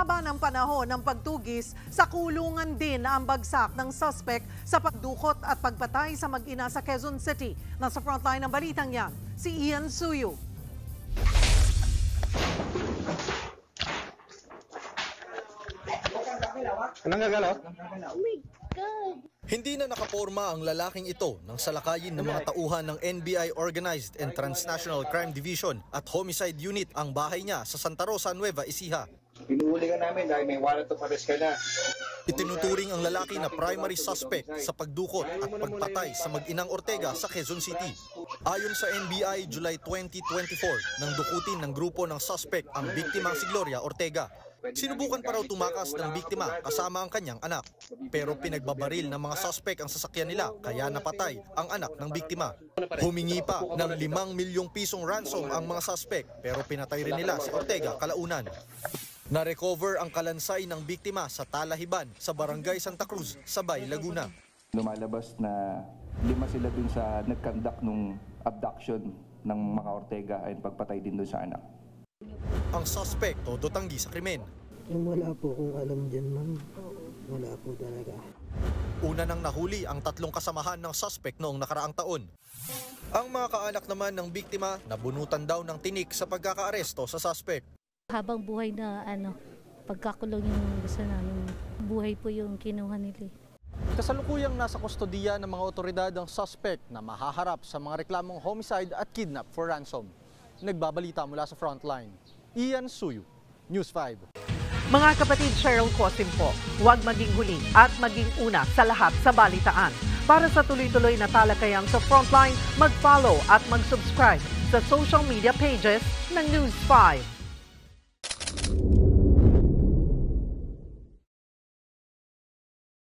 haba ng panahon ng pagtugis, sa kulungan din ang bagsak ng suspect sa pagdukot at pagpatay sa mag-ina sa Quezon City. Nasa frontline ng balitang yan, si Ian Suyu. Anong gagalaw? Hindi na nakaporma ang lalaking ito nang salakayin ng mga tauhan ng NBI Organized and Transnational Crime Division at Homicide Unit ang bahay niya sa Santa Rosa, Nueva Ecija. Pinuhuli ka namin dahil may warrant of arrest ka na. Itinuturing ang lalaki na primary suspect sa pagdukot at pagpatay sa mag-inang Ortega sa Quezon City. Ayon sa NBI, July 2024, nang dukutin ng grupo ng suspect ang biktimang si Gloria Ortega. Sinubukan pa raw tumakas ng biktima kasama ang kanyang anak. Pero pinagbabaril ng mga suspect ang sasakyan nila kaya napatay ang anak ng biktima. Humingi pa ng 5 milyong pisong ransom ang mga suspect pero pinatay rin nila si Ortega kalaunan. Na-recover ang kalansay ng biktima sa Talahiban sa Barangay Santa Cruz, Sabay, Laguna. Lumalabas na 5 sila dun sa nag-conduct nung abduction ng mga Ortega ay pagpatay din dun sa anak. Ang suspect todo tanggi sa krimen. Wala po kung alam dyan, ma'am. Wala po talaga. Una nang nahuli ang 3 kasamahan ng suspect noong nakaraang taon. Ang mga kaanak naman ng biktima nabunutan daw ng tinik sa pagkakaaresto sa suspect. Habang buhay na pagkakulong yung gusto namin, buhay po yung kinuha nila. Kasalukuyang nasa kustodiya ng mga otoridad ang suspect na mahaharap sa mga reklamong homicide at kidnap for ransom. Nagbabalita mula sa frontline, Ian Suyu, News 5. Mga kapatid, Cheryl Cosim po, huwag maging huli at maging una sa lahat sa balitaan. Para sa tuloy-tuloy na talakayan sa frontline, mag-follow at mag-subscribe sa social media pages ng News 5.